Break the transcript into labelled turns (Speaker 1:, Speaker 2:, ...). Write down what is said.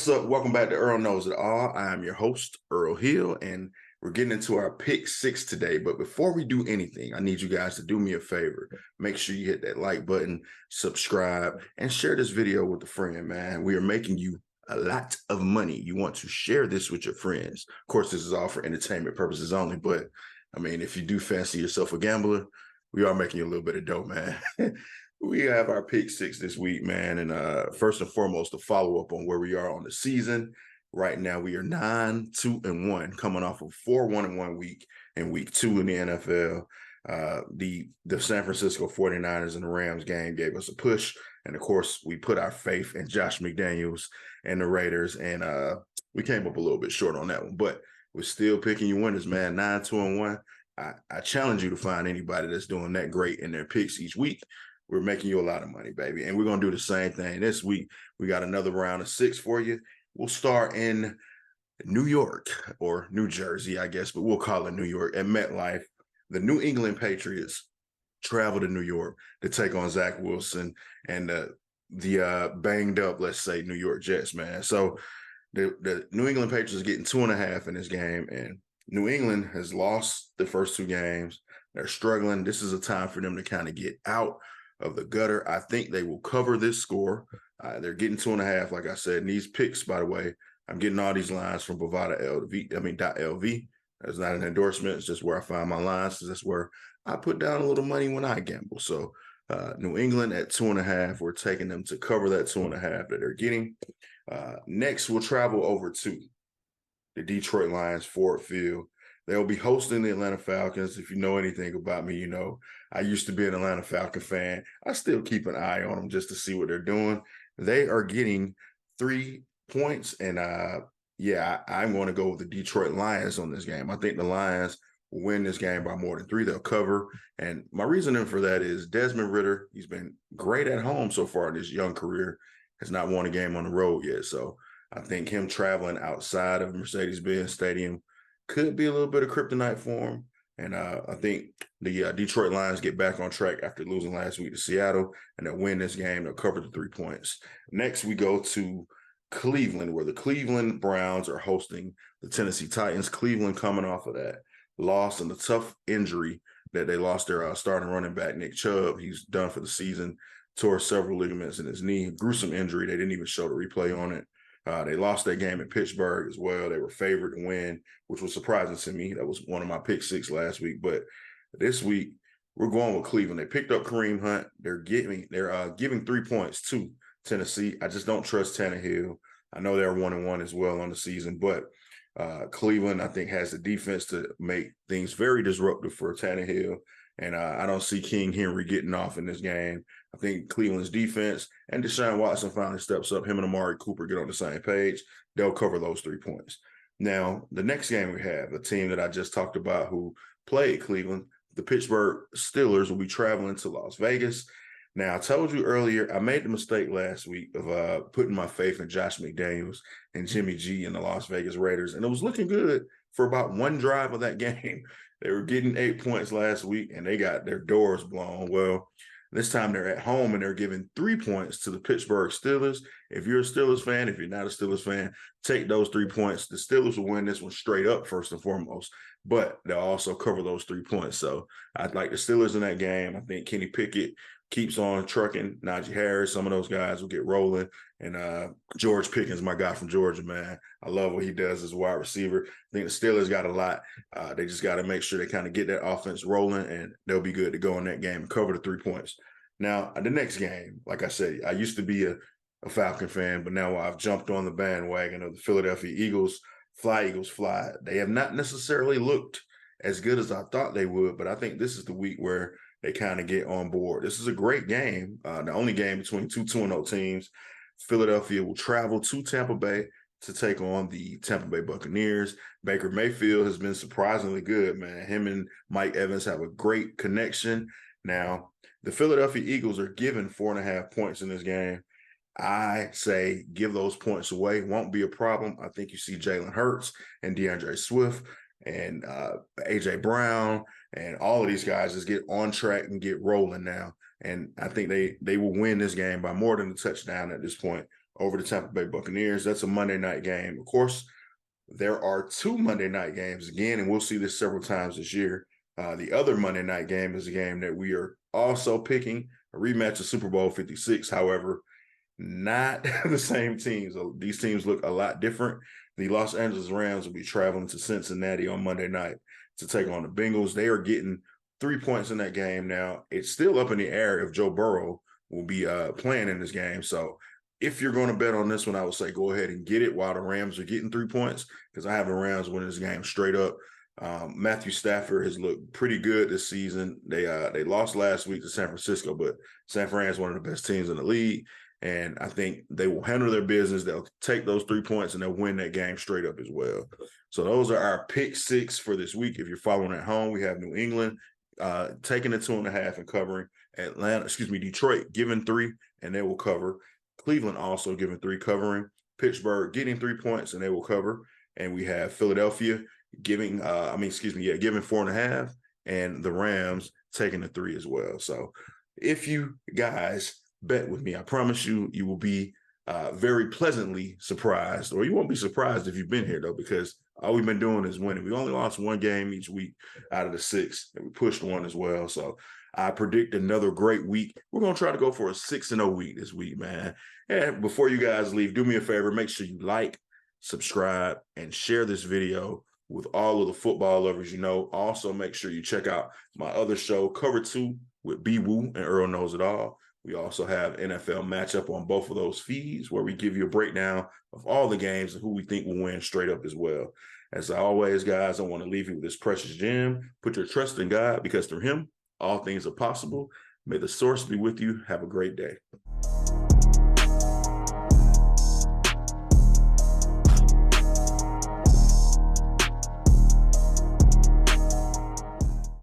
Speaker 1: What's up? Welcome back to Earl Knows It All. I am your host, Earl Hill, and we're getting into our pick six today. But before we do anything, I need you guys to do me a favor. Make sure you hit that like button, subscribe, and share this video with a friend, man. We are making you a lot of money. You want to share this with your friends. Of course, this is all for entertainment purposes only, but I mean, if you do fancy yourself a gambler, we are making you a little bit of dough, man. We have our pick six this week, man. And first and foremost, to follow up on where we are on the season. Right now, we are 9-2-1, coming off of 4-1-1 week and week 2 in the NFL. The San Francisco 49ers and the Rams game gave us a push. And of course, we put our faith in Josh McDaniels and the Raiders. And we came up a little bit short on that one. But we're still picking you winners, man. 9-2-1. I challenge you to find anybody that's doing that great in their picks each week. We're making you a lot of money, baby. And we're going to do the same thing this week. We got another round of 6 for you. We'll start in New York or New Jersey, I guess, but we'll call it New York at MetLife. The New England Patriots travel to New York to take on Zach Wilson and the banged up, let's say, New York Jets, man. So the New England Patriots getting 2.5 in this game, and New England has lost the first 2 games. They're struggling. This is a time for them to kind of get out of the gutter. I think they will cover this score. They're getting 2.5, like I said. And these picks, by the way, I'm getting all these lines from Bovada.lv. That's not an endorsement. It's just where I find my lines. So that's where I put down a little money when I gamble. So New England at 2.5. We're taking them to cover that 2.5 that they're getting. Next, we'll travel over to the Detroit Lions, Ford Field. They'll be hosting the Atlanta Falcons. If you know anything about me, you know I used to be an Atlanta Falcon fan. I still keep an eye on them just to see what they're doing. They are getting 3 points, and I'm going to go with the Detroit Lions on this game. I think the Lions will win this game by more than 3. They'll cover, and my reasoning for that is Desmond Ridder. He's been great at home so far in his young career. Has not won a game on the road yet, so I think him traveling outside of Mercedes-Benz Stadium could be a little bit of kryptonite for him. And I think the Detroit Lions get back on track after losing last week to Seattle, and they'll win this game. They'll cover the 3 points. Next, we go to Cleveland, where the Cleveland Browns are hosting the Tennessee Titans. Cleveland coming off of that loss and the tough injury that they lost their starting running back, Nick Chubb. He's done for the season, tore several ligaments in his knee. Gruesome injury. They didn't even show the replay on it. They lost that game in Pittsburgh as well. They were favored to win, which was surprising to me. That was one of my pick 6 last week. But this week, we're going with Cleveland. They picked up Kareem Hunt. They're giving 3 points to Tennessee. I just don't trust Tannehill. I know they're 1-1 as well on the season, but Cleveland, I think, has the defense to make things very disruptive for Tannehill. And I don't see King Henry getting off in this game. I think Cleveland's defense and Deshaun Watson finally steps up. Him and Amari Cooper get on the same page. They'll cover those 3 points. Now, the next game we have, a team that I just talked about who played Cleveland, the Pittsburgh Steelers, will be traveling to Las Vegas. Now, I told you earlier, I made the mistake last week of putting my faith in Josh McDaniels and Jimmy G and the Las Vegas Raiders, and it was looking good for about one drive of that game. They were getting 8 points last week, and they got their doors blown. Well, this time they're at home, and they're giving 3 points to the Pittsburgh Steelers. If you're a Steelers fan, if you're not a Steelers fan, take those 3 points. The Steelers will win this one straight up, first and foremost, but they'll also cover those 3 points. So I'd like the Steelers in that game. I think Kenny Pickett keeps on trucking. Najee Harris, some of those guys will get rolling. And George Pickens, my guy from Georgia, man. I love what he does as a wide receiver. I think the Steelers got a lot. They just got to make sure they kind of get that offense rolling, and they'll be good to go in that game and cover the 3 points. Now, the next game, like I said, I used to be a Falcon fan, but now I've jumped on the bandwagon of the Philadelphia Eagles. Fly, Eagles, fly. They have not necessarily looked as good as I thought they would, but I think this is the week where they kind of get on board. This is a great game, the only game between 2-2-0 teams. Philadelphia will travel to Tampa Bay to take on the Tampa Bay Buccaneers. Baker Mayfield has been surprisingly good, man. Him and Mike Evans have a great connection. Now, the Philadelphia Eagles are given 4.5 points in this game. I say give those points away. Won't be a problem. I think you see Jalen Hurts and DeAndre Swift and A.J. Brown and all of these guys just get on track and get rolling now. And I think they will win this game by more than a touchdown at this point. over the Tampa Bay Buccaneers. That's a Monday night game. Of course, there are 2 Monday night games again, and we'll see this several times this year. The other Monday night game is a game that we are also picking, a rematch of Super Bowl 56. However, not the same teams. These teams look a lot different. The Los Angeles Rams will be traveling to Cincinnati on Monday night to take on the Bengals. They are getting 3 points in that game now. It's still up in the air if Joe Burrow will be playing in this game. So if you're going to bet on this one, I would say go ahead and get it while the Rams are getting 3 points, because I have the Rams winning this game straight up. Matthew Stafford has looked pretty good this season. They lost last week to San Francisco, but San Fran is one of the best teams in the league. And I think they will handle their business. They'll take those 3 points and they'll win that game straight up as well. So those are our pick 6 for this week. If you're following at home, we have New England taking the 2.5 and covering. Detroit giving 3 and they will cover. Cleveland also giving 3 covering. Pittsburgh getting 3 points and they will cover. And we have Philadelphia giving 4.5 and the Rams taking the 3 as well. So if you guys bet with me, I promise you will be very pleasantly surprised, or you won't be surprised if you've been here though, because all we've been doing is winning. We only lost 1 game each week out of the 6, and we pushed 1 as well. So I predict another great week. We're going to try to go for a 6-0 week this week, man. And before you guys leave, do me a favor, make sure you like, subscribe, and share this video with all of the football lovers you know. Also, make sure you check out my other show, Cover 2 with B Woo and Earl Knows It All. We also have NFL matchup on both of those feeds, where we give you a breakdown of all the games and who we think will win straight up as well. As always, guys, I want to leave you with this precious gem. Put your trust in God, because through him, all things are possible. May the source be with you. Have a great day.